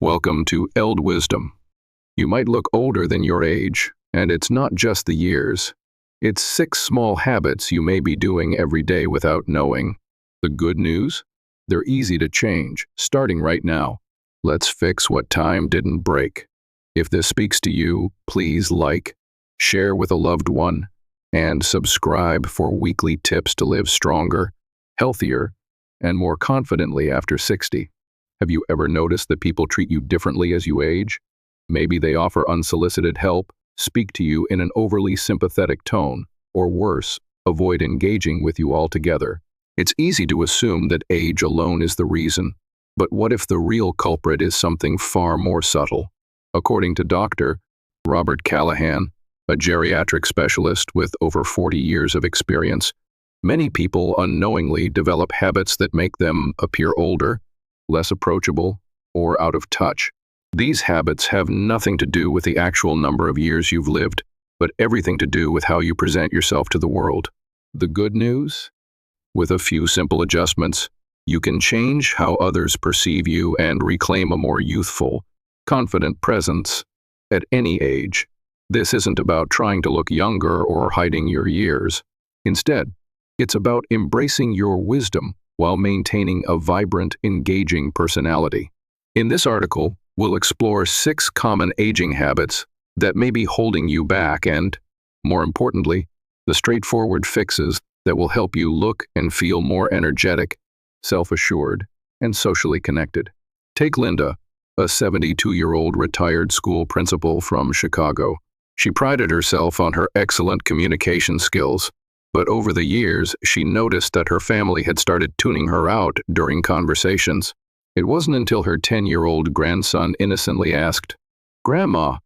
Welcome to EldWisdom. You might look older than your age, and it's not just the years. It's 6 small habits you may be doing every day without knowing. The good news? They're easy to change, starting right now. Let's fix what time didn't break. If this speaks to you, please like, share with a loved one, and subscribe for weekly tips to live stronger, healthier, and more confidently after 60. Have you ever noticed that people treat you differently as you age? Maybe they offer unsolicited help, speak to you in an overly sympathetic tone, or worse, avoid engaging with you altogether. It's easy to assume that age alone is the reason, but what if the real culprit is something far more subtle? According to Dr. Robert Callahan, a geriatric specialist with over 40 years of experience, many people unknowingly develop habits that make them appear older, less approachable, or out of touch. These habits have nothing to do with the actual number of years you've lived, but everything to do with how you present yourself to the world. The good news? With a few simple adjustments, you can change how others perceive you and reclaim a more youthful, confident presence at any age. This isn't about trying to look younger or hiding your years. Instead, it's about embracing your wisdom while maintaining a vibrant, engaging personality. In this article, we'll explore 6 common aging habits that may be holding you back and, more importantly, the straightforward fixes that will help you look and feel more energetic, self-assured, and socially connected. Take Linda, a 72-year-old retired school principal from Chicago. She prided herself on her excellent communication skills, but over the years, she noticed that her family had started tuning her out during conversations. It wasn't until her 10-year-old grandson innocently asked, "Grandma,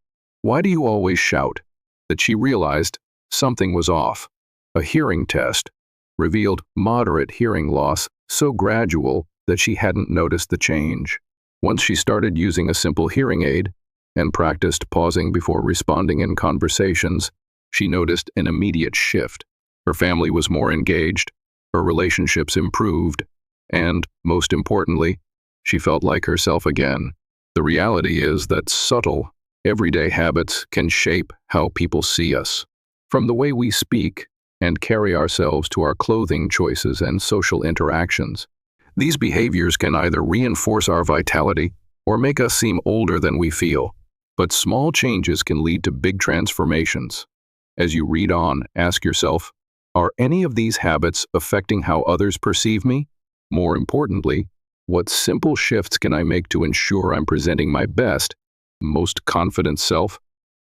why do you always shout?" that she realized something was off. A hearing test revealed moderate hearing loss, so gradual that she hadn't noticed the change. Once she started using a simple hearing aid and practiced pausing before responding in conversations, she noticed an immediate shift. Her family was more engaged, her relationships improved, and, most importantly, she felt like herself again. The reality is that subtle, everyday habits can shape how people see us. From the way we speak and carry ourselves to our clothing choices and social interactions, these behaviors can either reinforce our vitality or make us seem older than we feel. But small changes can lead to big transformations. As you read on, ask yourself, are any of these habits affecting how others perceive me? More importantly, what simple shifts can I make to ensure I'm presenting my best, most confident self?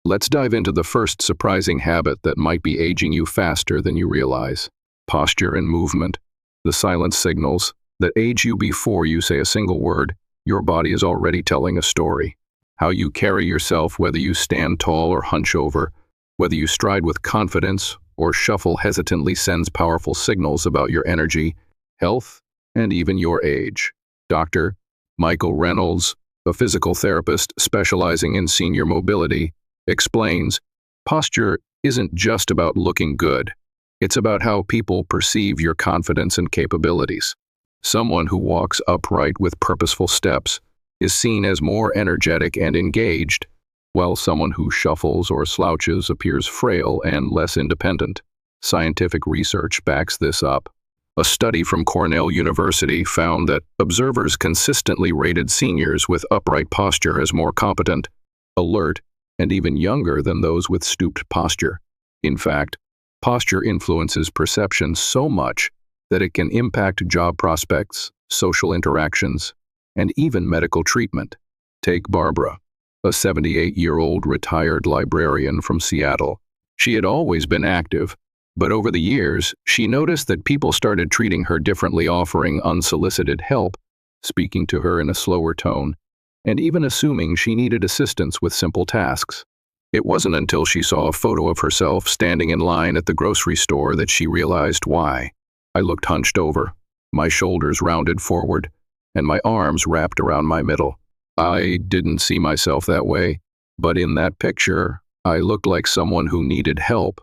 Let's dive into the first surprising habit that might be aging you faster than you realize. Posture and movement, the silent signals that age you before you say a single word. Your body is already telling a story. How you carry yourself, whether you stand tall or hunch over, whether you stride with confidence or shuffle hesitantly, sends powerful signals about your energy, health, and even your age. Dr. Michael Reynolds, a physical therapist specializing in senior mobility, explains, posture isn't just about looking good. It's about how people perceive your confidence and capabilities. Someone who walks upright with purposeful steps is seen as more energetic and engaged, while someone who shuffles or slouches appears frail and less independent. Scientific research backs this up. A study from Cornell University found that observers consistently rated seniors with upright posture as more competent, alert, and even younger than those with stooped posture. In fact, posture influences perception so much that it can impact job prospects, social interactions, and even medical treatment. Take Barbara, a 78-year-old retired librarian from Seattle. She had always been active, but over the years, she noticed that people started treating her differently, offering unsolicited help, speaking to her in a slower tone, and even assuming she needed assistance with simple tasks. It wasn't until she saw a photo of herself standing in line at the grocery store that she realized why. "I looked hunched over, my shoulders rounded forward, and my arms wrapped around my middle. I didn't see myself that way, but in that picture, I looked like someone who needed help."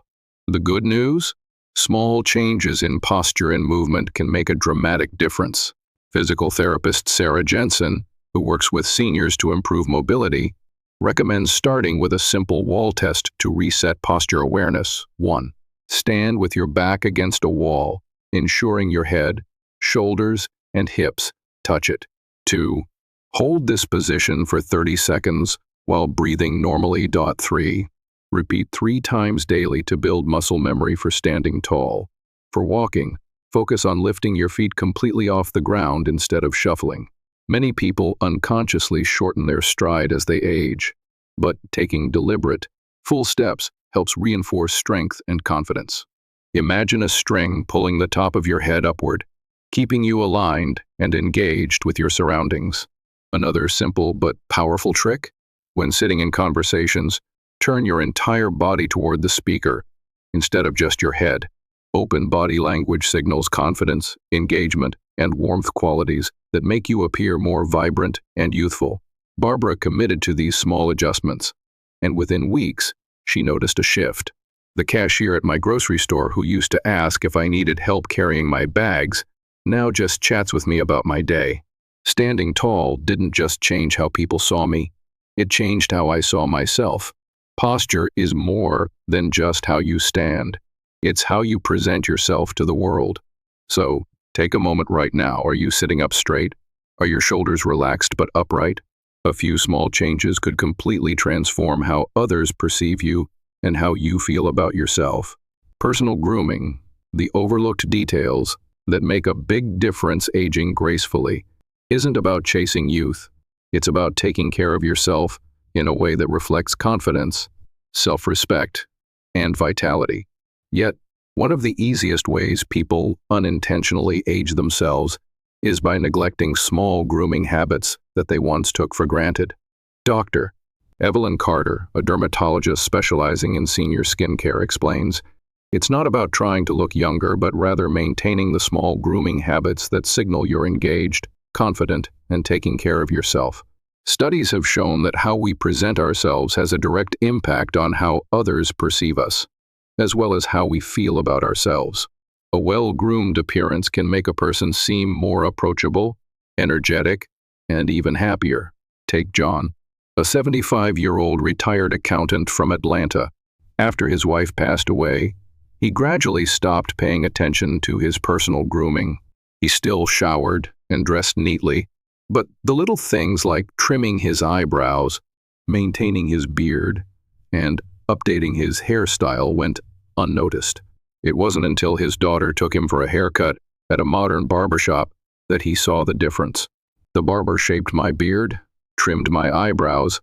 The good news? Small changes in posture and movement can make a dramatic difference. Physical therapist Sarah Jensen, who works with seniors to improve mobility, recommends starting with a simple wall test to reset posture awareness. 1. Stand with your back against a wall, ensuring your head, shoulders, and hips touch it. 2. Hold this position for 30 seconds while breathing normally. 3. Repeat 3 times daily to build muscle memory for standing tall. For walking, focus on lifting your feet completely off the ground instead of shuffling. Many people unconsciously shorten their stride as they age, but taking deliberate, full steps helps reinforce strength and confidence. Imagine a string pulling the top of your head upward, keeping you aligned and engaged with your surroundings. Another simple but powerful trick? When sitting in conversations, turn your entire body toward the speaker instead of just your head. Open body language signals confidence, engagement, and warmth qualities that make you appear more vibrant and youthful. Barbara committed to these small adjustments, and within weeks, she noticed a shift. The cashier at my grocery store, who used to ask if I needed help carrying my bags, now just chats with me about my day. Standing tall didn't just change how people saw me, it changed how I saw myself. Posture is more than just how you stand. It's how you present yourself to the world. So, take a moment right now. Are you sitting up straight? Are your shoulders relaxed but upright? A few small changes could completely transform how others perceive you and how you feel about yourself. Personal grooming, the overlooked details that make a big difference aging gracefully, isn't about chasing youth. It's about taking care of yourself in a way that reflects confidence, self-respect, and vitality. Yet, one of the easiest ways people unintentionally age themselves is by neglecting small grooming habits that they once took for granted. Dr. Evelyn Carter, a dermatologist specializing in senior skincare, explains, "It's not about trying to look younger, but rather maintaining the small grooming habits that signal you're engaged, confident, and taking care of yourself." Studies have shown that how we present ourselves has a direct impact on how others perceive us, as well as how we feel about ourselves. A well-groomed appearance can make a person seem more approachable, energetic, and even happier. Take John, a 75-year-old retired accountant from Atlanta. After his wife passed away, he gradually stopped paying attention to his personal grooming. He still showered and dressed neatly, but the little things like trimming his eyebrows, maintaining his beard, and updating his hairstyle went unnoticed. It wasn't until his daughter took him for a haircut at a modern barbershop that he saw the difference. The barber shaped my beard, trimmed my eyebrows,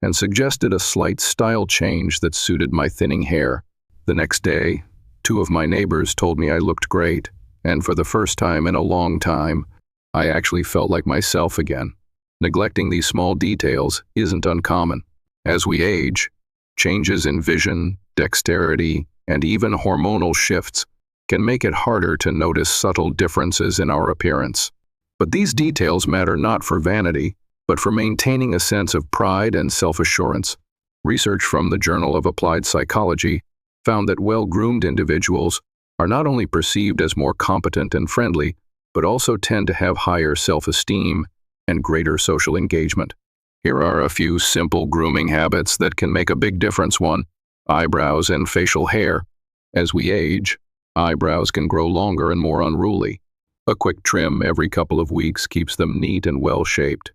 and suggested a slight style change that suited my thinning hair. The next day, 2 of my neighbors told me I looked great, and for the first time in a long time, I actually felt like myself again. Neglecting these small details isn't uncommon. As we age, changes in vision, dexterity, and even hormonal shifts can make it harder to notice subtle differences in our appearance. But these details matter not for vanity, but for maintaining a sense of pride and self-assurance. Research from the Journal of Applied Psychology found that well-groomed individuals are not only perceived as more competent and friendly, but also tend to have higher self-esteem and greater social engagement. Here are a few simple grooming habits that can make a big difference. 1. Eyebrows and facial hair. As we age, eyebrows can grow longer and more unruly. A quick trim every couple of weeks keeps them neat and well-shaped.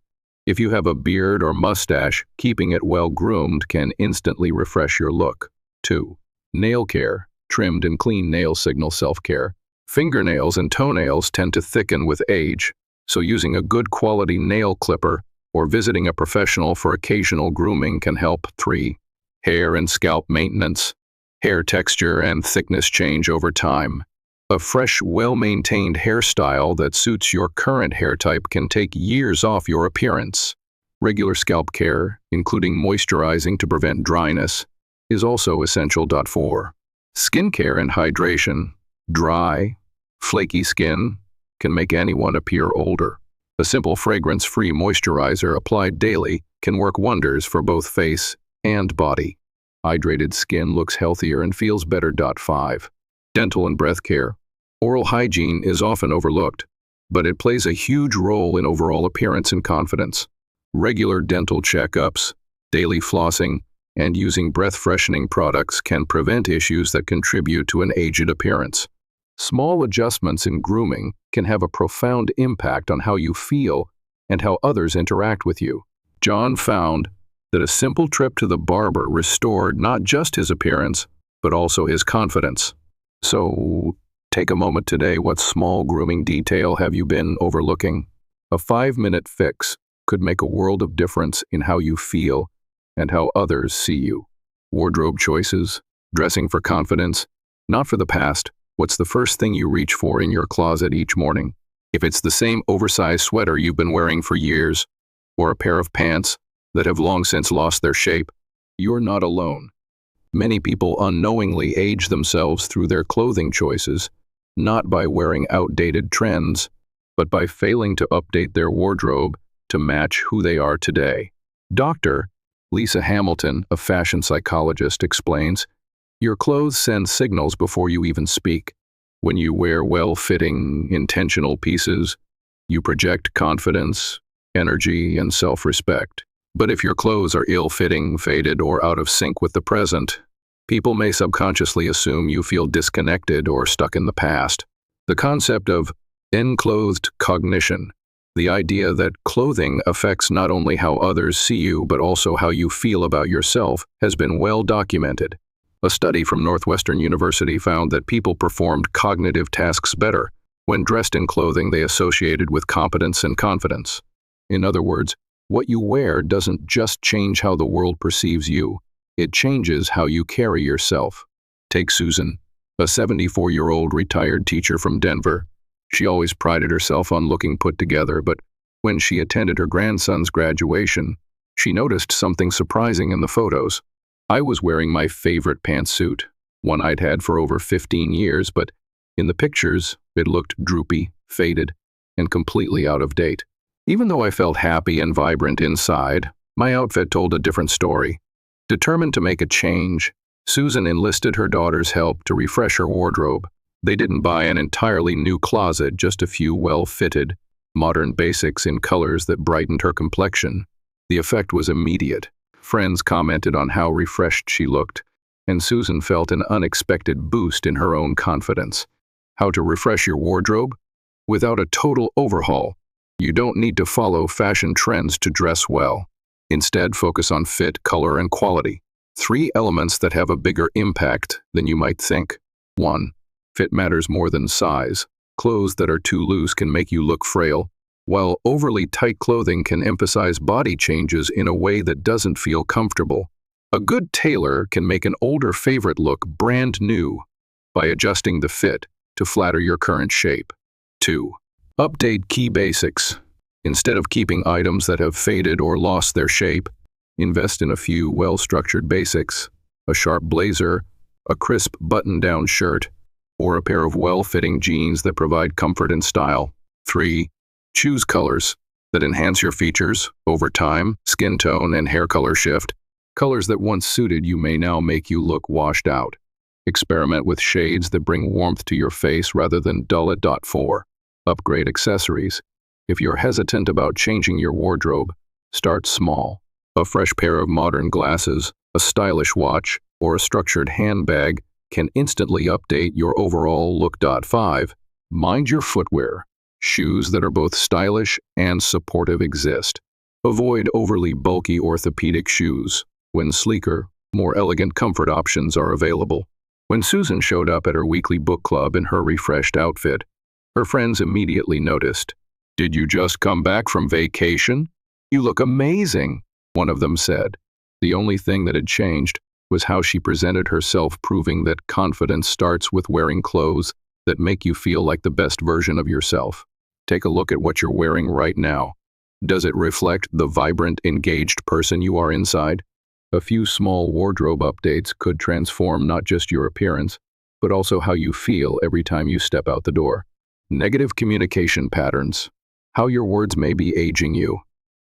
If you have a beard or mustache, keeping it well-groomed can instantly refresh your look. 2. Nail care. Trimmed and clean nails signal self-care. Fingernails and toenails tend to thicken with age, so using a good quality nail clipper or visiting a professional for occasional grooming can help. 3. Hair and scalp maintenance. Hair texture and thickness change over time. A fresh, well-maintained hairstyle that suits your current hair type can take years off your appearance. Regular scalp care, including moisturizing to prevent dryness, is also essential. 4. Skincare and hydration. Dry, flaky skin can make anyone appear older. A simple fragrance-free moisturizer applied daily can work wonders for both face and body. Hydrated skin looks healthier and feels better. 5. Dental and breath care. Oral hygiene is often overlooked, but it plays a huge role in overall appearance and confidence. Regular dental checkups, daily flossing, and using breath-freshening products can prevent issues that contribute to an aged appearance. Small adjustments in grooming can have a profound impact on how you feel and how others interact with you. John found that a simple trip to the barber restored not just his appearance, but also his confidence. So, take a moment today. What small grooming detail have you been overlooking? A 5-minute fix could make a world of difference in how you feel and how others see you. Wardrobe choices, dressing for confidence, not for the past. What's the first thing you reach for in your closet each morning? If it's the same oversized sweater you've been wearing for years, or a pair of pants that have long since lost their shape, you're not alone. Many people unknowingly age themselves through their clothing choices, not by wearing outdated trends, but by failing to update their wardrobe to match who they are today. Dr. Lisa Hamilton, a fashion psychologist, explains, your clothes send signals before you even speak. When you wear well-fitting, intentional pieces, you project confidence, energy, and self-respect. But if your clothes are ill-fitting, faded, or out of sync with the present, people may subconsciously assume you feel disconnected or stuck in the past. The concept of enclothed cognition, the idea that clothing affects not only how others see you but also how you feel about yourself, has been well documented. A study from Northwestern University found that people performed cognitive tasks better when dressed in clothing they associated with competence and confidence. In other words, what you wear doesn't just change how the world perceives you, it changes how you carry yourself. Take Susan, a 74-year-old retired teacher from Denver. She always prided herself on looking put together, but when she attended her grandson's graduation, she noticed something surprising in the photos. I was wearing my favorite pantsuit, one I'd had for over 15 years, but in the pictures, it looked droopy, faded, and completely out of date. Even though I felt happy and vibrant inside, my outfit told a different story. Determined to make a change, Susan enlisted her daughter's help to refresh her wardrobe. They didn't buy an entirely new closet, just a few well-fitted, modern basics in colors that brightened her complexion. The effect was immediate. Friends commented on how refreshed she looked, and Susan felt an unexpected boost in her own confidence. How to refresh your wardrobe? Without a total overhaul. You don't need to follow fashion trends to dress well. Instead, focus on fit, color, and quality. 3 elements that have a bigger impact than you might think. 1. Fit matters more than size. Clothes that are too loose can make you look frail, while overly tight clothing can emphasize body changes in a way that doesn't feel comfortable. A good tailor can make an older favorite look brand new by adjusting the fit to flatter your current shape. 2. Update key basics. Instead of keeping items that have faded or lost their shape, invest in a few well-structured basics, a sharp blazer, a crisp button-down shirt, or a pair of well-fitting jeans that provide comfort and style. 3. Choose colors that enhance your features over time. Skin tone and hair color shift. Colors that once suited you may now make you look washed out. Experiment with shades that bring warmth to your face rather than dull it. 4. Upgrade accessories. If you're hesitant about changing your wardrobe, start small. A fresh pair of modern glasses, a stylish watch, or a structured handbag can instantly update your overall look. 5. Mind your footwear. Shoes that are both stylish and supportive exist. Avoid overly bulky orthopedic shoes when sleeker, more elegant comfort options are available. When Susan showed up at her weekly book club in her refreshed outfit, her friends immediately noticed. "Did you just come back from vacation? You look amazing," one of them said. The only thing that had changed was how she presented herself, proving that confidence starts with wearing clothes that make you feel like the best version of yourself. Take a look at what you're wearing right now. Does it reflect the vibrant, engaged person you are inside? A few small wardrobe updates could transform not just your appearance, but also how you feel every time you step out the door. Negative communication patterns. How your words may be aging you.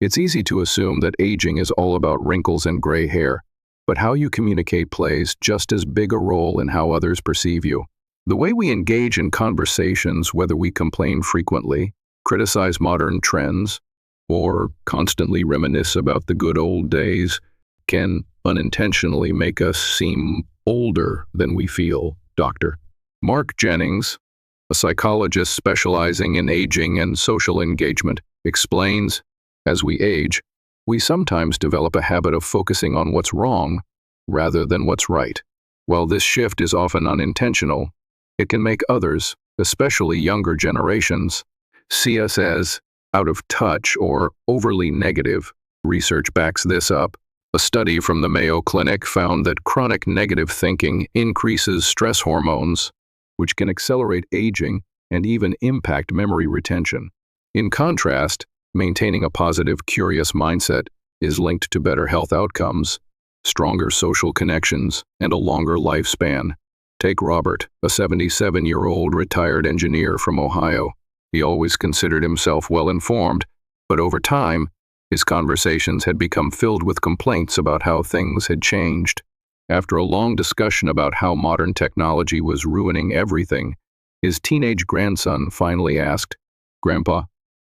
It's easy to assume that aging is all about wrinkles and gray hair, but how you communicate plays just as big a role in how others perceive you. The way we engage in conversations, whether we complain frequently, criticize modern trends, or constantly reminisce about the good old days can unintentionally make us seem older than we feel. Dr. Mark Jennings, a psychologist specializing in aging and social engagement, explains, as we age, we sometimes develop a habit of focusing on what's wrong rather than what's right. While this shift is often unintentional, it can make others, especially younger generations, see us as out of touch or overly negative. Research backs this up. A study from the Mayo Clinic found that chronic negative thinking increases stress hormones, which can accelerate aging and even impact memory retention. In contrast, maintaining a positive, curious mindset is linked to better health outcomes, stronger social connections, and a longer lifespan. Take Robert, a 77-year-old retired engineer from Ohio. He always considered himself well-informed, but over time, his conversations had become filled with complaints about how things had changed. After a long discussion about how modern technology was ruining everything, his teenage grandson finally asked, "Grandpa,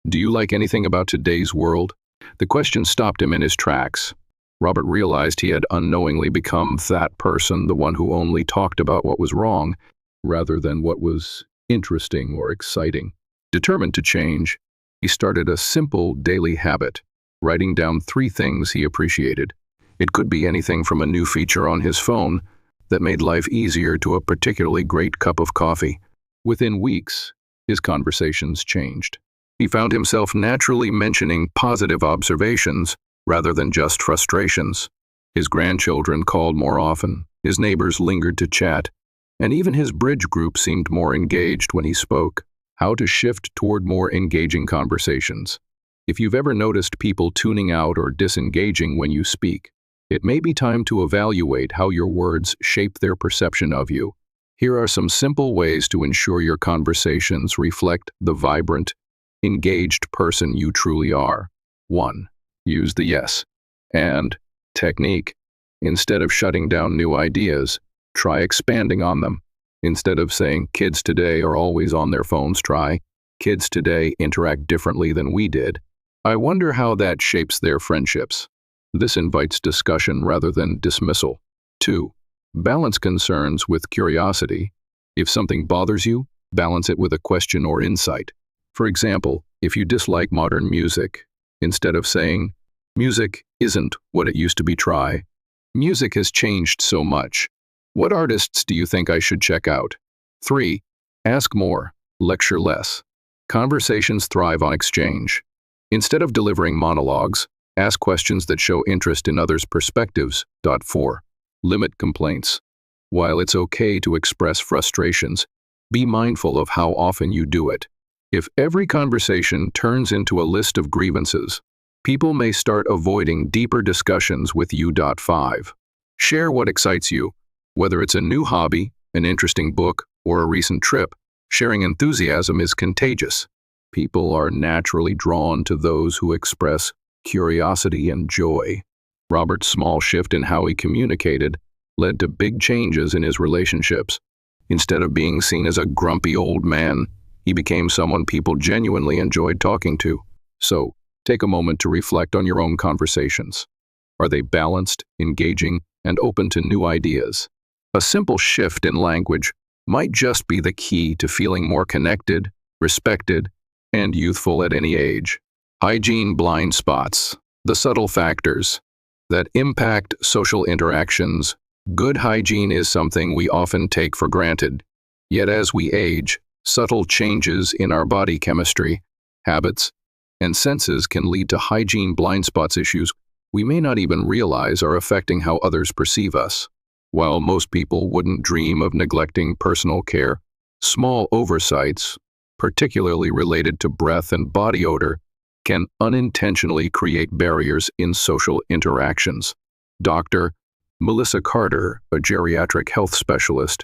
do you like anything about today's world?" The question stopped him in his tracks. Robert realized he had unknowingly become that person, the one who only talked about what was wrong, rather than what was interesting or exciting. Determined to change, he started a simple daily habit, writing down 3 things he appreciated. It could be anything from a new feature on his phone that made life easier to a particularly great cup of coffee. Within weeks, his conversations changed. He found himself naturally mentioning positive observations rather than just frustrations. His grandchildren called more often, his neighbors lingered to chat, and even his bridge group seemed more engaged when he spoke. How to shift toward more engaging conversations. If you've ever noticed people tuning out or disengaging when you speak, it may be time to evaluate how your words shape their perception of you. Here are some simple ways to ensure your conversations reflect the vibrant, engaged person you truly are. 1. Use the yes and technique. Instead of shutting down new ideas, try expanding on them. Instead of saying, "Kids today are always on their phones," try, "Kids today interact differently than we did. I wonder how that shapes their friendships." This invites discussion rather than dismissal. 2. Balance concerns with curiosity. If something bothers you, balance it with a question or insight. For example, if you dislike modern music, instead of saying, "Music isn't what it used to be," try, "Music has changed so much. What artists do you think I should check out?" 3. Ask more, lecture less. Conversations thrive on exchange. Instead of delivering monologues, ask questions that show interest in others' perspectives. 4. Limit complaints. While it's okay to express frustrations, be mindful of how often you do it. If every conversation turns into a list of grievances, people may start avoiding deeper discussions with you. 5. Share what excites you. Whether it's a new hobby, an interesting book, or a recent trip, sharing enthusiasm is contagious. People are naturally drawn to those who express curiosity and joy. Robert's small shift in how he communicated led to big changes in his relationships. Instead of being seen as a grumpy old man, he became someone people genuinely enjoyed talking to. So, take a moment to reflect on your own conversations. Are they balanced, engaging, and open to new ideas? A simple shift in language might just be the key to feeling more connected, respected, and youthful at any age. Hygiene blind spots. The subtle factors that impact social interactions. Good hygiene is something we often take for granted. Yet as we age, subtle changes in our body chemistry, habits, and senses can lead to hygiene blind spots issues we may not even realize are affecting how others perceive us. While most people wouldn't dream of neglecting personal care, small oversights, particularly related to breath and body odor, can unintentionally create barriers in social interactions. Dr. Melissa Carter, a geriatric health specialist,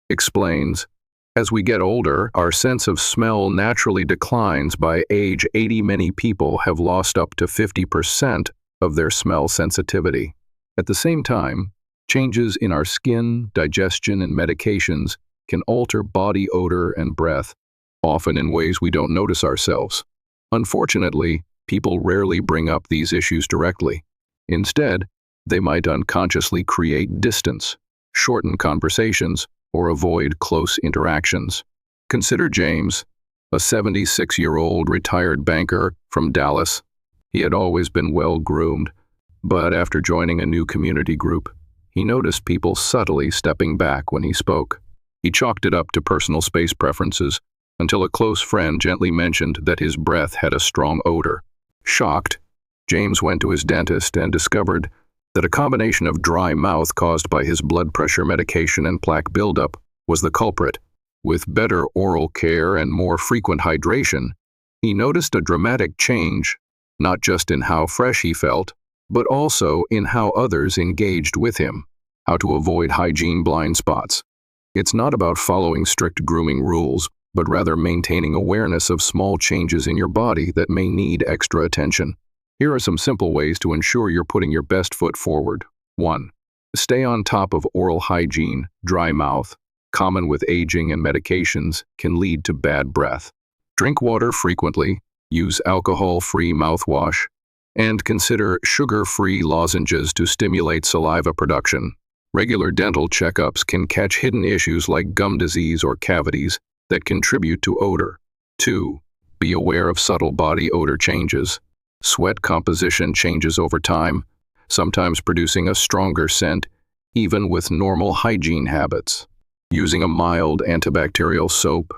explains, as we get older, our sense of smell naturally declines. By age 80, many people have lost up to 50% of their smell sensitivity. At the same time, changes in our skin, digestion, and medications can alter body odor and breath, often in ways we don't notice ourselves. Unfortunately, People rarely bring up these issues directly. Instead, they might unconsciously create distance, shorten conversations, or avoid close interactions. Consider James, a 76-year-old retired banker from Dallas. He had always been well-groomed, but after joining a new community group, he noticed people subtly stepping back when he spoke. He chalked it up to personal space preferences until a close friend gently mentioned that his breath had a strong odor. Shocked, James went to his dentist and discovered that a combination of dry mouth caused by his blood pressure medication and plaque buildup was the culprit. With better oral care and more frequent hydration, he noticed a dramatic change, not just in how fresh he felt, but also in how others engaged with him. How to avoid hygiene blind spots. It's not about following strict grooming rules, but rather maintaining awareness of small changes in your body that may need extra attention. Here are some simple ways to ensure you're putting your best foot forward. 1. Stay on top of oral hygiene. Dry mouth, common with aging and medications, can lead to bad breath. Drink water frequently, use alcohol-free mouthwash, and consider sugar-free lozenges to stimulate saliva production. Regular dental checkups can catch hidden issues like gum disease or cavities that contribute to odor. 2. Be aware of subtle body odor changes. Sweat composition changes over time, sometimes producing a stronger scent, even with normal hygiene habits. Using a mild antibacterial soap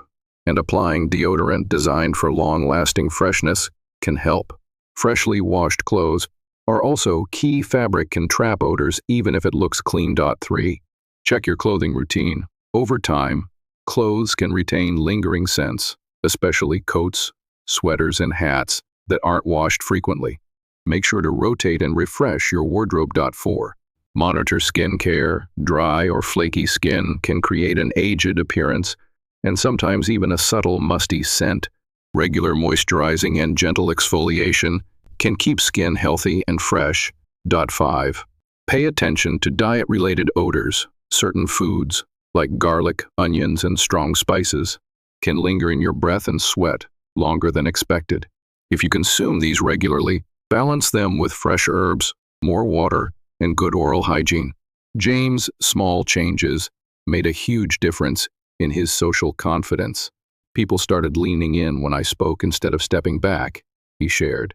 and applying deodorant designed for long-lasting freshness can help. Freshly washed clothes are also key. Fabric can trap odors even if it looks clean. 3. Check your clothing routine. Over time, clothes can retain lingering scents, especially coats, sweaters, and hats that aren't washed frequently. Make sure to rotate and refresh your wardrobe. 4. Monitor skin care. Dry or flaky skin can create an aged appearance and sometimes even a subtle musty scent. Regular moisturizing and gentle exfoliation can keep skin healthy and fresh. 5. Pay attention to diet-related odors. Certain foods, like garlic, onions, and strong spices, can linger in your breath and sweat longer than expected. If you consume these regularly, balance them with fresh herbs, more water, and good oral hygiene. James' small changes made a huge difference in his social confidence. People started leaning in when I spoke instead of stepping back, he shared.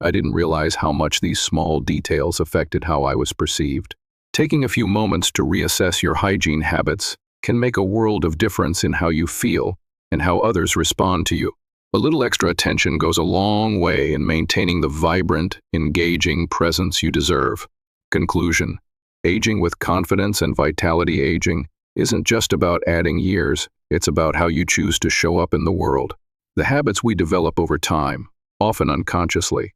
I didn't realize how much these small details affected how I was perceived. Taking a few moments to reassess your hygiene habits can make a world of difference in how you feel and how others respond to you. A little extra attention goes a long way in maintaining the vibrant, engaging presence you deserve. Conclusion: aging with confidence and vitality. Aging isn't just about adding years, it's about how you choose to show up in the world. The habits we develop over time, often unconsciously,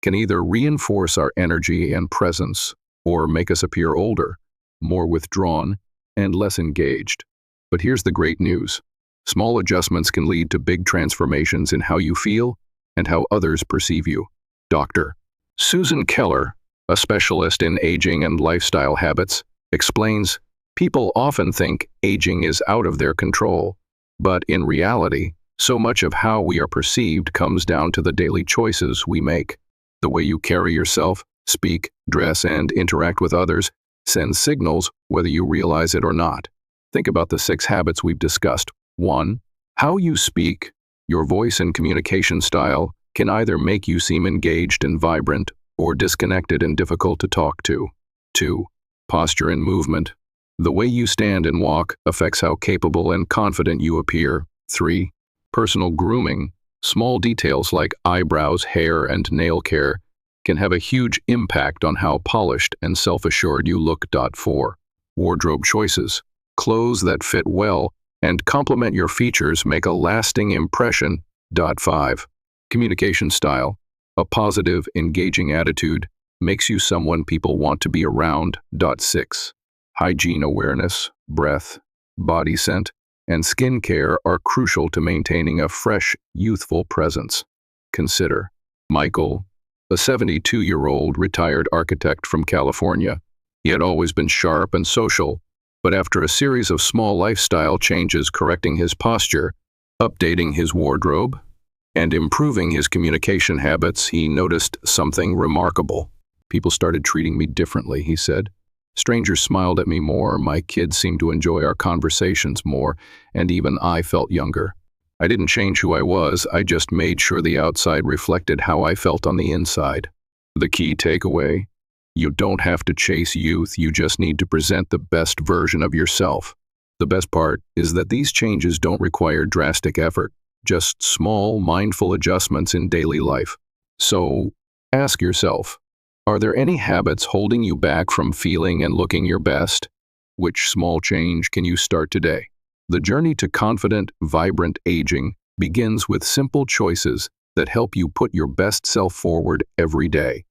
can either reinforce our energy and presence or make us appear older, more withdrawn, and less engaged. But here's the great news. Small adjustments can lead to big transformations in how you feel and how others perceive you. Dr. Susan Keller, a specialist in aging and lifestyle habits, explains, people often think aging is out of their control, but in reality, so much of how we are perceived comes down to the daily choices we make. The way you carry yourself, speak, dress, and interact with others sends signals whether you realize it or not. Think about the 6 habits we've discussed. 1. How you speak. Your voice and communication style can either make you seem engaged and vibrant or disconnected and difficult to talk to. 2. Posture and movement. The way you stand and walk affects how capable and confident you appear. 3. Personal grooming. Small details like eyebrows, hair, and nail care can have a huge impact on how polished and self-assured you look. 4. Wardrobe choices. Clothes that fit well and complement your features make a lasting impression. 5. Communication style. A positive, engaging attitude makes you someone people want to be around. 6. Hygiene awareness, breath, body scent, and skin care are crucial to maintaining a fresh, youthful presence. Consider Michael, a 72-year-old retired architect from California. He had always been sharp and social, but after a series of small lifestyle changes correcting his posture, updating his wardrobe, And improving his communication habits, he noticed something remarkable. People started treating me differently, he said. Strangers smiled at me more, my kids seemed to enjoy our conversations more, and even I felt younger. I didn't change who I was, I just made sure the outside reflected how I felt on the inside. The key takeaway? You don't have to chase youth, you just need to present the best version of yourself. The best part is that these changes don't require drastic effort, just small, mindful adjustments in daily life. So, ask yourself, are there any habits holding you back from feeling and looking your best? Which small change can you start today? The journey to confident, vibrant aging begins with simple choices that help you put your best self forward every day.